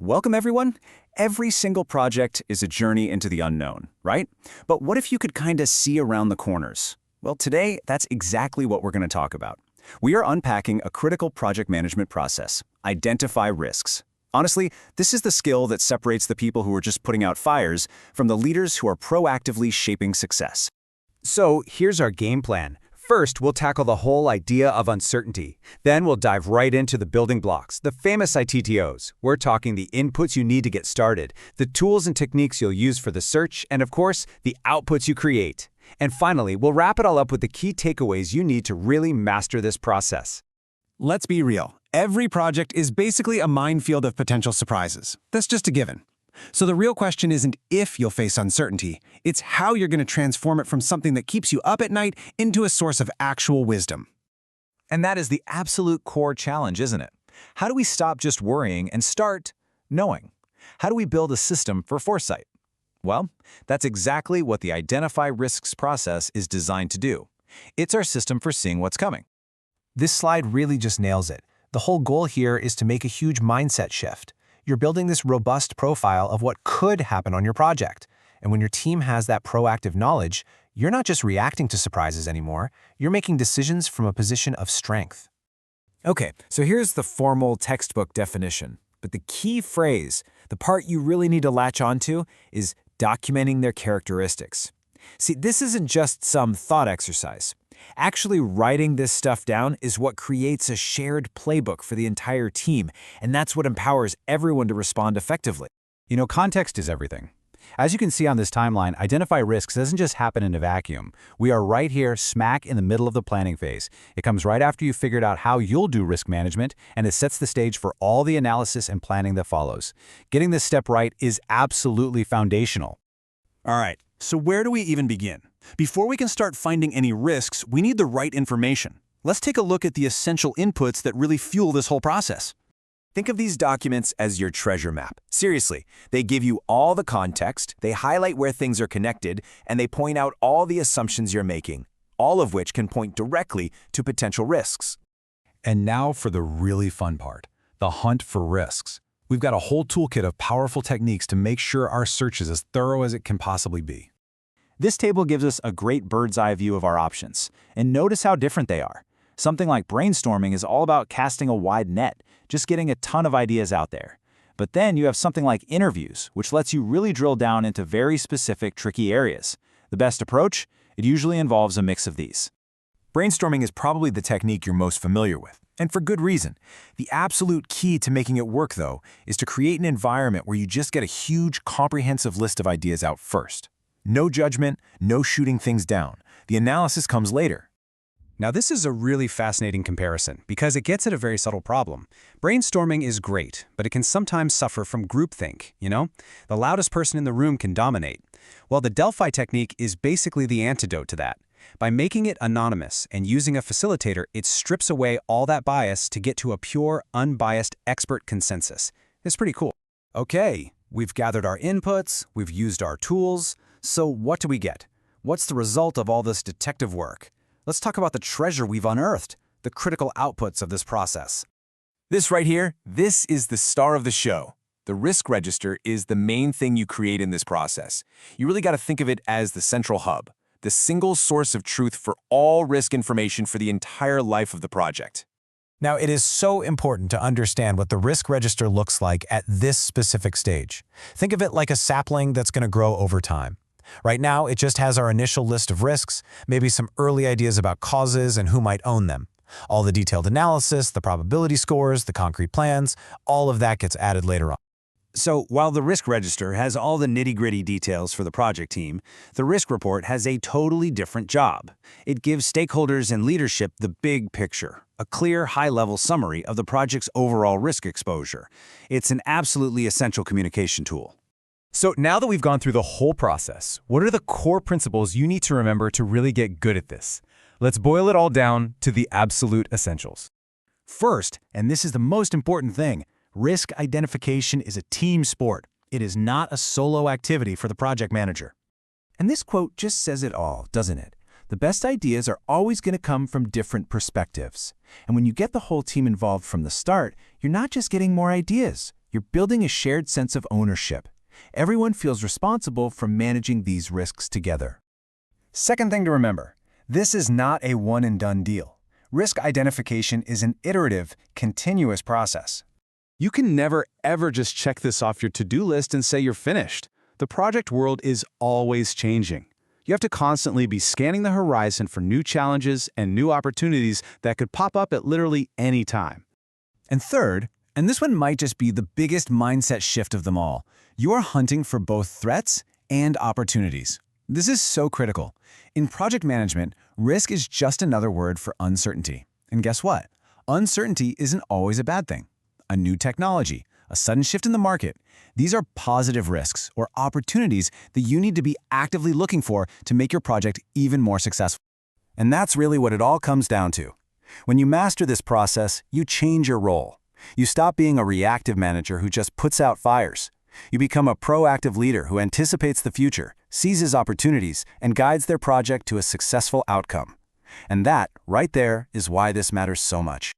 Welcome everyone. Every single project is a journey into the unknown, right? But what if you could kind of see around the corners? Well, today, that's exactly what we're going to talk about. We are unpacking a critical project management process, identify risks. Honestly, this is the skill that separates the people who are just putting out fires from the leaders who are proactively shaping success. So here's our game plan. First, we'll tackle the whole idea of uncertainty. Then we'll dive right into the building blocks, the famous ITTOs. We're talking the inputs you need to get started, the tools and techniques you'll use for the search, and of course, the outputs you create. And finally, we'll wrap it all up with the key takeaways you need to really master this process. Let's be real. Every project is basically a minefield of potential surprises. That's just a given. So the real question isn't if you'll face uncertainty, it's how you're going to transform it from something that keeps you up at night into a source of actual wisdom. And that is the absolute core challenge, isn't it? How do we stop just worrying and start knowing? How do we build a system for foresight? Well, that's exactly what the Identify Risks process is designed to do. It's our system for seeing what's coming. This slide really just nails it. The whole goal here is to make a huge mindset shift. You're building this robust profile of what could happen on your project. And when your team has that proactive knowledge, you're not just reacting to surprises anymore, you're making decisions from a position of strength. Okay, so here's the formal textbook definition. But the key phrase, the part you really need to latch onto, is documenting their characteristics. See, this isn't just some thought exercise. Actually writing this stuff down is what creates a shared playbook for the entire team, and that's what empowers everyone to respond effectively. You know, context is everything. As you can see on this timeline, Identify Risks doesn't just happen in a vacuum. We are right here, smack in the middle of the planning phase. It comes right after you've figured out how you'll do risk management, and it sets the stage for all the analysis and planning that follows. Getting this step right is absolutely foundational. All right, so where do we even begin? Before we can start finding any risks, we need the right information. Let's take a look at the essential inputs that really fuel this whole process. Think of these documents as your treasure map. Seriously, they give you all the context, they highlight where things are connected, and they point out all the assumptions you're making, all of which can point directly to potential risks. And now for the really fun part, the hunt for risks. We've got a whole toolkit of powerful techniques to make sure our search is as thorough as it can possibly be. This table gives us a great bird's eye view of our options, and notice how different they are. Something like brainstorming is all about casting a wide net, just getting a ton of ideas out there. But then you have something like interviews, which lets you really drill down into very specific, tricky areas. The best approach? It usually involves a mix of these. Brainstorming is probably the technique you're most familiar with, and for good reason. The absolute key to making it work, though, is to create an environment where you just get a huge, comprehensive list of ideas out first. No judgment, no shooting things down. The analysis comes later. Now this is a really fascinating comparison because it gets at a very subtle problem. Brainstorming is great, but it can sometimes suffer from groupthink, you know? The loudest person in the room can dominate. Well, the Delphi technique is basically the antidote to that. By making it anonymous and using a facilitator, it strips away all that bias to get to a pure, unbiased expert consensus. It's pretty cool. Okay, we've gathered our inputs, we've used our tools. So what do we get? What's the result of all this detective work? Let's talk about the treasure we've unearthed, the critical outputs of this process. This right here, this is the star of the show. The risk register is the main thing you create in this process. You really got to think of it as the central hub, the single source of truth for all risk information for the entire life of the project. Now, it is so important to understand what the risk register looks like at this specific stage. Think of it like a sapling that's going to grow over time. Right now, it just has our initial list of risks, maybe some early ideas about causes and who might own them. All the detailed analysis, the probability scores, the concrete plans, all of that gets added later on. So while the risk register has all the nitty-gritty details for the project team, the risk report has a totally different job. It gives stakeholders and leadership the big picture, a clear, high-level summary of the project's overall risk exposure. It's an absolutely essential communication tool. So now that we've gone through the whole process, what are the core principles you need to remember to really get good at this? Let's boil it all down to the absolute essentials. First, and this is the most important thing, risk identification is a team sport. It is not a solo activity for the project manager. And this quote just says it all, doesn't it? The best ideas are always going to come from different perspectives. And when you get the whole team involved from the start, you're not just getting more ideas, You're building a shared sense of ownership. Everyone feels responsible for managing these risks together. Second thing to remember, this is not a one-and-done deal. Risk identification is an iterative, continuous process. You can never, ever just check this off your to-do list and say you're finished. The project world is always changing. You have to constantly be scanning the horizon for new challenges and new opportunities that could pop up at literally any time. And third, and this one might just be the biggest mindset shift of them all, you are hunting for both threats and opportunities. This is so critical. In project management, risk is just another word for uncertainty. And guess what? Uncertainty isn't always a bad thing. A new technology, a sudden shift in the market, these are positive risks or opportunities that you need to be actively looking for to make your project even more successful. And that's really what it all comes down to. When you master this process, you change your role. You stop being a reactive manager who just puts out fires. You become a proactive leader who anticipates the future, seizes opportunities, and guides their project to a successful outcome. And that, right there, is why this matters so much.